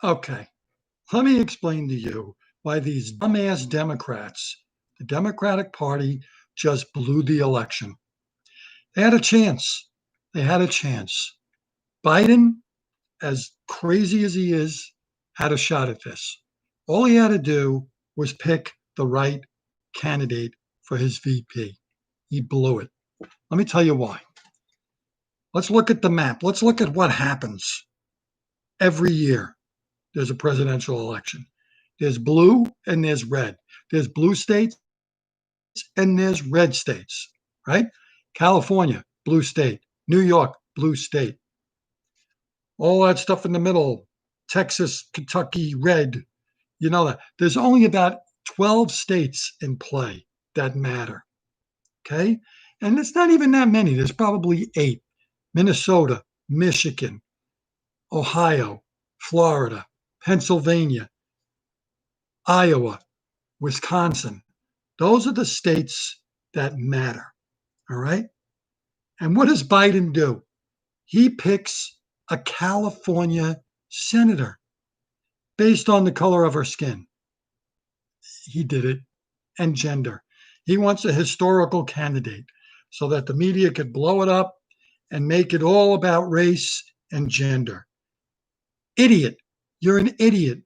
Okay, let me explain to you why these dumbass Democrats, the Democratic Party, just blew the election. They had a chance. They had a chance. Biden, as crazy as he is, had a shot at this. All he had to do was pick the right candidate for his VP. He blew it. Let me tell you why. Let's look at the map. Let's look at what happens every year there's a presidential election. There's blue and there's red. There's blue states and there's red states, right? California, blue state. New York, blue state. All that stuff in the middle, Texas, Kentucky, red. You know that. There's only about 12 states in play that matter, okay? And it's not even that many. There's probably 8. Minnesota, Michigan, Ohio, Florida, Pennsylvania, Iowa, Wisconsin. Those are the states that matter. All right. And what does Biden do? He picks a California senator based on the color of her skin. He did it. And gender. He wants a historical candidate so that the media could blow it up and make it all about race and gender. Idiot. You're an idiot.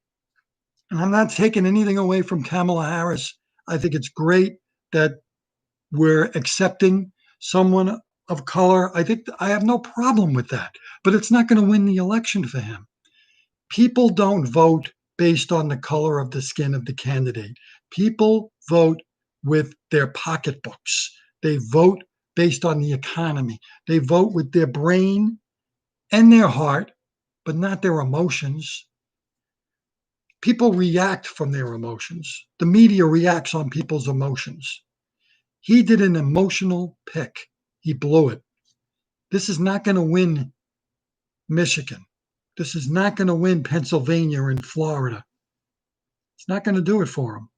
And I'm not taking anything away from Kamala Harris. I think it's great that we're accepting someone of color. I think I have no problem with that, but it's not going to win the election for him. People don't vote based on the color of the skin of the candidate. People vote with their pocketbooks. They vote based on the economy. They vote with their brain and their heart, but not their emotions. People react from their emotions. The media reacts on people's emotions. He did an emotional pick. He blew it. This is not going to win Michigan. This is not going to win Pennsylvania and Florida. It's not going to do it for him.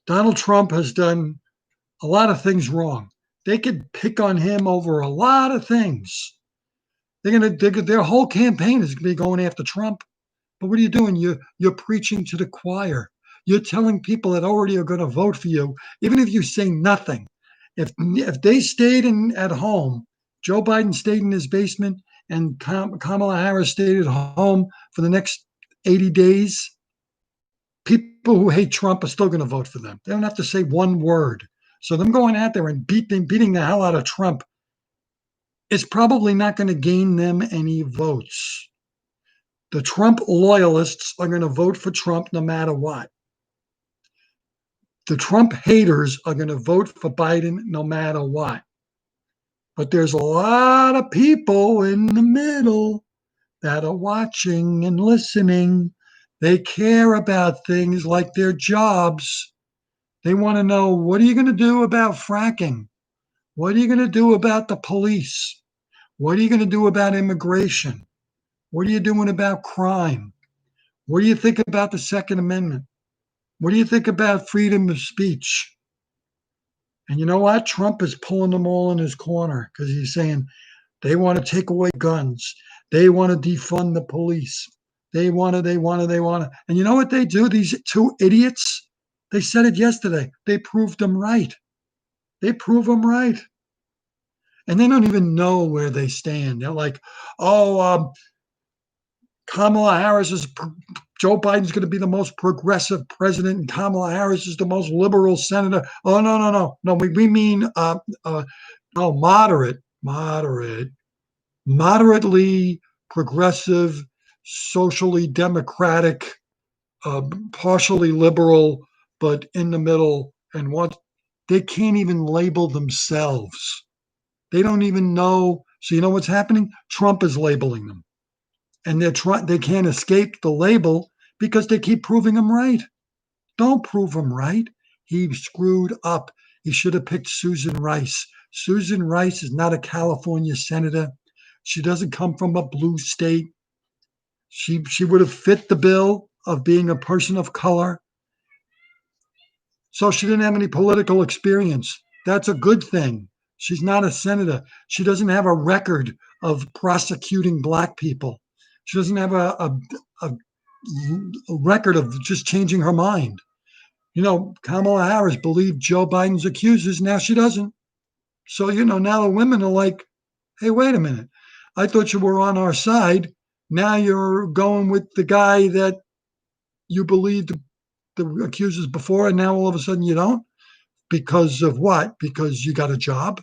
Donald Trump has done a lot of things wrong. They could pick on him over a lot of things. Their whole campaign is going to be going after Trump. But what are you doing? You're preaching to the choir. You're telling people that already are going to vote for you, even if you say nothing. If they stayed at home, Joe Biden stayed in his basement, and Kamala Harris stayed at home for the next 80 days, people who hate Trump are still going to vote for them. They don't have to say one word. So them going out there and beating the hell out of Trump is probably not going to gain them any votes. The Trump loyalists are going to vote for Trump no matter what. The Trump haters are going to vote for Biden no matter what. But there's a lot of people in the middle that are watching and listening. They care about things like their jobs. They want to know, what are you going to do about fracking? What are you going to do about the police? What are you going to do about immigration? What are you doing about crime? What do you think about the Second Amendment? What do you think about freedom of speech? And you know what? Trump is pulling them all in his corner because he's saying they want to take away guns. They want to defund the police. They want to. And you know what they do? These two idiots, they said it yesterday. They proved them right. They prove them right. And they don't even know where they stand. They're like, oh, Kamala Harris is Joe Biden's going to be the most progressive president, and Kamala Harris is the most liberal senator. Oh, no. We mean moderately progressive, socially democratic, partially liberal, but in the middle. And what they can't even label themselves. They don't even know. So you know what's happening? Trump is labeling them. And they can't escape the label because they keep proving him right. Don't prove him right. He screwed up. He should have picked Susan Rice. Susan Rice is not a California senator. She doesn't come from a blue state. She would have fit the bill of being a person of color. So she didn't have any political experience. That's a good thing. She's not a senator. She doesn't have a record of prosecuting black people. She doesn't have a record of just changing her mind. Kamala Harris believed Joe Biden's accusers. Now she doesn't. So, now the women are like, hey, wait a minute. I thought you were on our side. Now you're going with the guy that you believed the accusers before, and now all of a sudden you don't? Because of what? Because you got a job?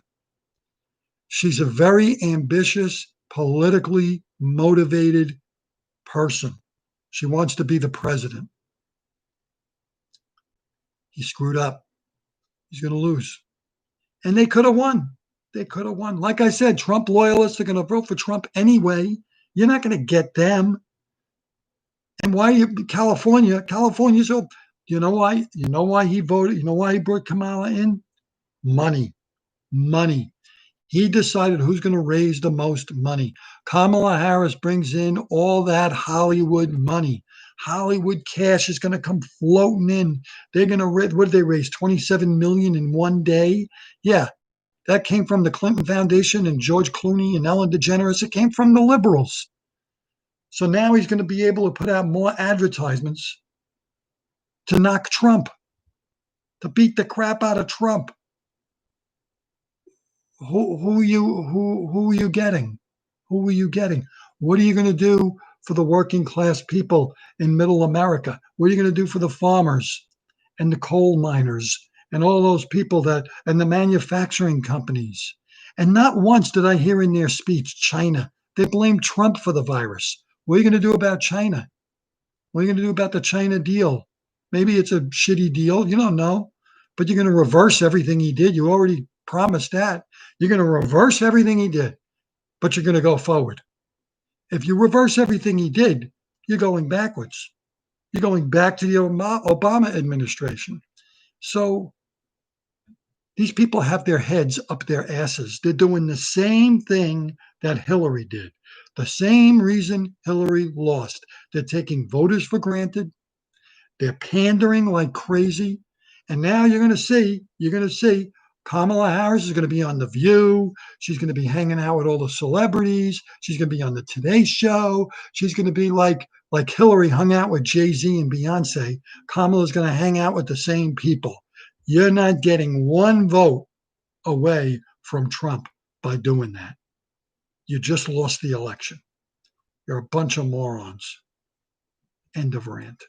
She's a very ambitious, politically motivated person. She wants to be the president. He screwed up. He's going to lose. And they could have won. They could have won. Like I said, Trump loyalists are going to vote for Trump anyway. You're not going to get them. And why California? California's so. You know why? You know why he voted? You know why he brought Kamala in? Money. Money. He decided who's going to raise the most money. Kamala Harris brings in all that Hollywood money. Hollywood cash is going to come floating in. They're going to what did they raise? 27 million in one day? Yeah, that came from the Clinton Foundation and George Clooney and Ellen DeGeneres. It came from the liberals. So now he's going to be able to put out more advertisements to knock Trump, to beat the crap out of Trump. Who are you getting? Who are you getting? What are you going to do for the working class people in middle America? What are you going to do for the farmers and the coal miners and all those people and the manufacturing companies? And not once did I hear in their speech China. They blame Trump for the virus. What are you going to do about China? What are you going to do about the China deal? Maybe it's a shitty deal. You don't know. But you're going to reverse everything he did. You already promised that. You're going to reverse everything he did, but you're going to go forward. If you reverse everything he did, you're going backwards. You're going back to the Obama administration. So these people have their heads up their asses. They're doing the same thing that Hillary did. The same reason Hillary lost. They're taking voters for granted. They're pandering like crazy. And now you're going to see Kamala Harris is going to be on The View. She's going to be hanging out with all the celebrities. She's going to be on the Today Show. She's going to be like Hillary hung out with Jay-Z and Beyonce. Kamala's going to hang out with the same people. You're not getting one vote away from Trump by doing that. You just lost the election. You're a bunch of morons. End of rant.